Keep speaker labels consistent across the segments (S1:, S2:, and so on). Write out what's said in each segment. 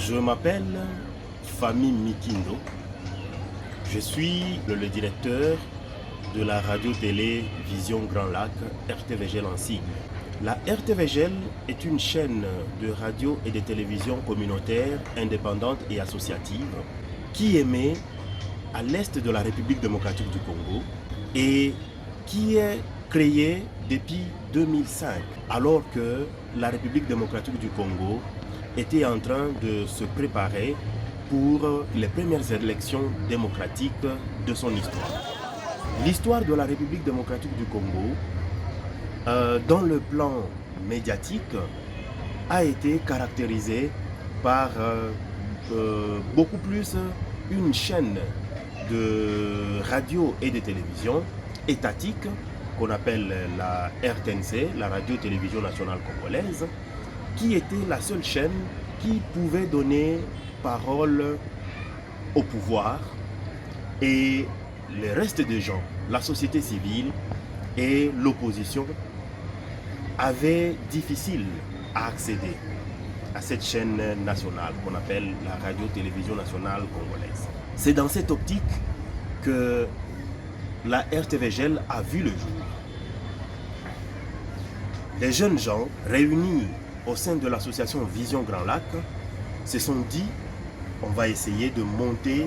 S1: Je m'appelle Fami Mikindo. Je suis le directeur de la radio-télé-vision Grand Lac, RTVGL en sigle. La RTVGL est une chaîne de radio et de télévision communautaire, indépendante et associative qui émet à l'est de la République démocratique du Congo et qui est créée depuis 2005, alors que la République démocratique du Congo était en train de se préparer pour les premières élections démocratiques de son histoire. L'histoire de la République démocratique du Congo, dans le plan médiatique, a été caractérisée par beaucoup plus une chaîne de radio et de télévision étatique qu'on appelle la RTNC, la radio-télévision nationale congolaise, qui était la seule chaîne qui pouvait donner parole au pouvoir, et le reste des gens, la société civile et l'opposition, avaient difficile à accéder à cette chaîne nationale qu'on appelle la radio-télévision nationale congolaise. C'est dans cette optique que la RTVGL a vu le jour. Les jeunes gens réunis au sein de l'association Vision Grand Lac se sont dit, on va essayer de monter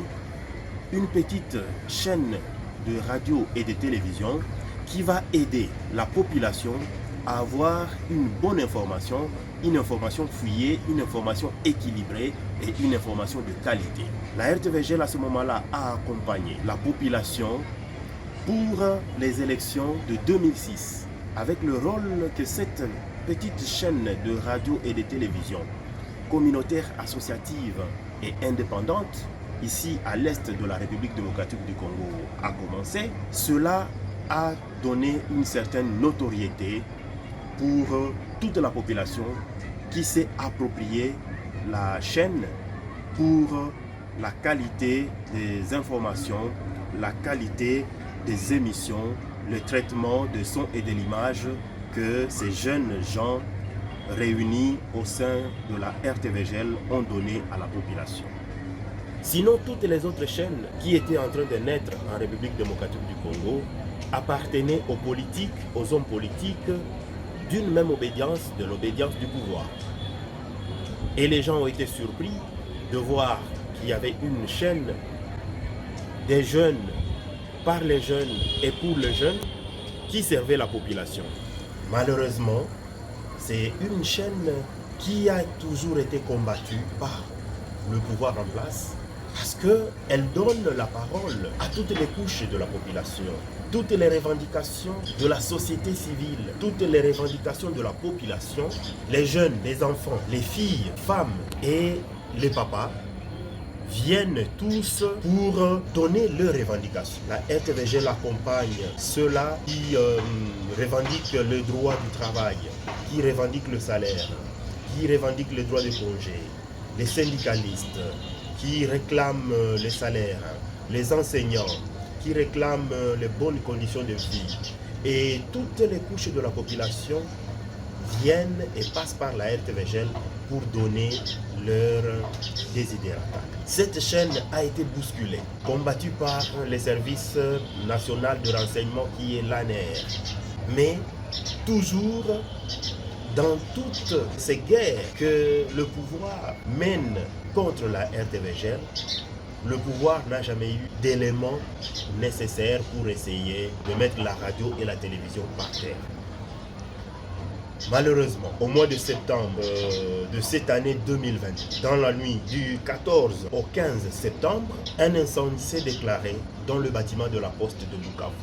S1: une petite chaîne de radio et de télévision qui va aider la population à avoir une bonne information, une information fouillée, une information équilibrée et une information de qualité. La RTVGL à ce moment-là a accompagné la population pour les élections de 2006, avec le rôle que cette petite chaîne de radio et de télévision communautaire, associative et indépendante, ici à l'est de la République démocratique du Congo, a commencé. Cela a donné une certaine notoriété pour toute la population qui s'est approprié la chaîne pour la qualité des informations, la qualité des émissions, le traitement de son et de l'image que ces jeunes gens réunis au sein de la RTVGL ont donné à la population. Sinon, toutes les autres chaînes qui étaient en train de naître en République démocratique du Congo appartenaient aux politiques, aux hommes politiques, d'une même obédience, de l'obédience du pouvoir. Et les gens ont été surpris de voir qu'il y avait une chaîne des jeunes, par les jeunes et pour les jeunes, qui servait la population. Malheureusement, c'est une chaîne qui a toujours été combattue par le pouvoir en place, parce qu'elle donne la parole à toutes les couches de la population, toutes les revendications de la société civile, toutes les revendications de la population, les jeunes, les enfants, les filles, femmes et les papas viennent tous pour donner leurs revendications. La RTVGL accompagne ceux-là qui revendiquent le droit du travail, qui revendiquent le salaire, qui revendiquent le droit de congé, les syndicalistes, qui réclament les salaires, les enseignants, qui réclament les bonnes conditions de vie. Et toutes les couches de la population viennent et passent par la RTVGL pour donner leurs desiderata. Cette chaîne a été bousculée, combattue par les services nationaux de renseignement qui est l'ANR. Mais toujours dans toutes ces guerres que le pouvoir mène contre la RTVGL, le pouvoir n'a jamais eu d'éléments nécessaires pour essayer de mettre la radio et la télévision par terre. Malheureusement, au mois de septembre de cette année 2020, dans la nuit du 14 au 15 septembre, un incendie s'est déclaré dans le bâtiment de la poste de Bukavu.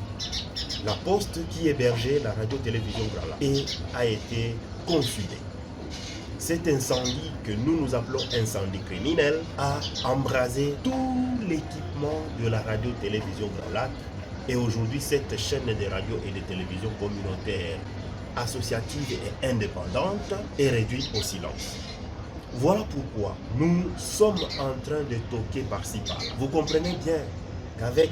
S1: La poste qui hébergeait la radio-télévision Grand Lac et a été consumée. Cet incendie, que nous appelons incendie criminel, a embrasé tout l'équipement de la radio-télévision Grand Lac, et aujourd'hui cette chaîne de radio et de télévision communautaire, associative et indépendante est réduite au silence. Voilà pourquoi nous sommes en train de toquer par-ci par-là. Vous comprenez bien qu'avec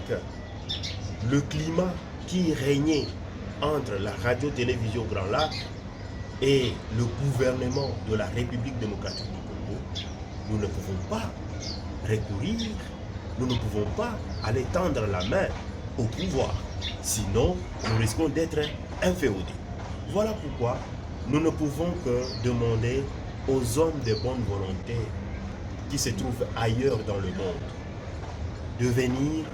S1: le climat qui régnait entre la radio-télévision Grand Lac et le gouvernement de la République démocratique du Congo, nous ne pouvons pas recourir, nous ne pouvons pas aller tendre la main au pouvoir. Sinon, nous risquons d'être inféodés. Voilà pourquoi nous ne pouvons que demander aux hommes de bonne volonté qui se trouvent ailleurs dans le monde de venir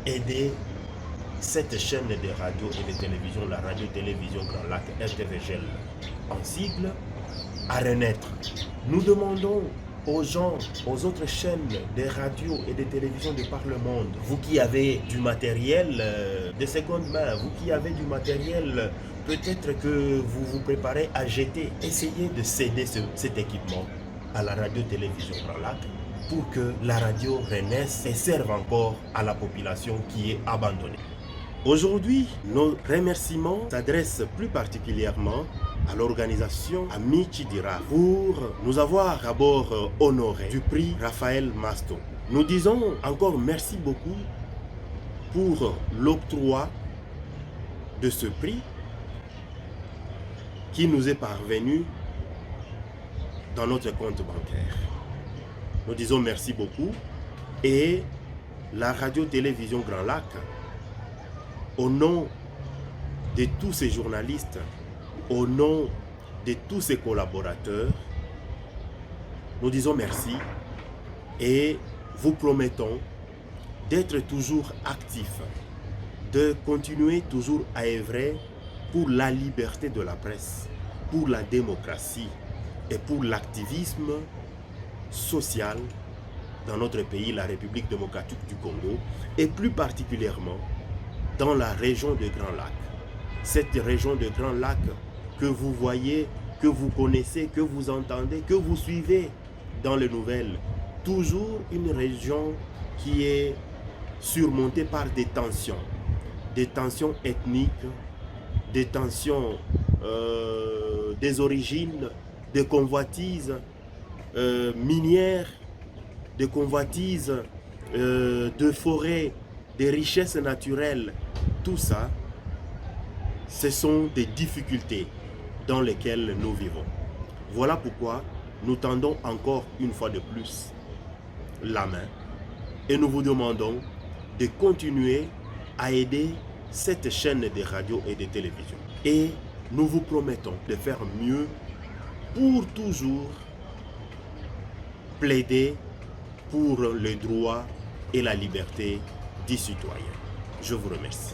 S1: aider cette chaîne de radio et de télévision, la radio-télévision Grand Lac RTVGL en sigle, à renaître. Nous demandons aux gens, aux autres chaînes de radio et de télévision de par le monde, vous qui avez du matériel de seconde main, vous qui avez du matériel peut-être que vous vous préparez à jeter, essayez de céder cet équipement à la radio-télévision Grand Lac pour que la radio renaisse et serve encore à la population qui est abandonnée. Aujourd'hui, nos remerciements s'adressent plus particulièrement à l'organisation Amici Dira pour nous avoir d'abord honoré du prix Raphaël Masto. Nous disons encore merci beaucoup pour l'octroi de ce prix qui nous est parvenu dans notre compte bancaire. Nous disons merci beaucoup et la radio-télévision Grand Lac, au nom de tous ces journalistes, au nom de tous ces collaborateurs, nous disons merci et vous promettons d'être toujours actifs, de continuer toujours à œuvrer pour la liberté de la presse, pour la démocratie et pour l'activisme social dans notre pays, la République démocratique du Congo, et plus particulièrement dans la région de Grand Lac. Cette région de Grand Lac que vous voyez, que vous connaissez, que vous entendez, que vous suivez dans les nouvelles. Toujours une région qui est surmontée par des tensions ethniques, des tensions des origines, des convoitises minières, des convoitises de forêts, des richesses naturelles. Tout ça, ce sont des difficultés dans lesquelles nous vivons. Voilà pourquoi nous tendons encore une fois de plus la main et nous vous demandons de continuer à aider cette chaîne de radio et de télévision. Et nous vous promettons de faire mieux pour toujours plaider pour le droit et la liberté des citoyens. Je vous remercie.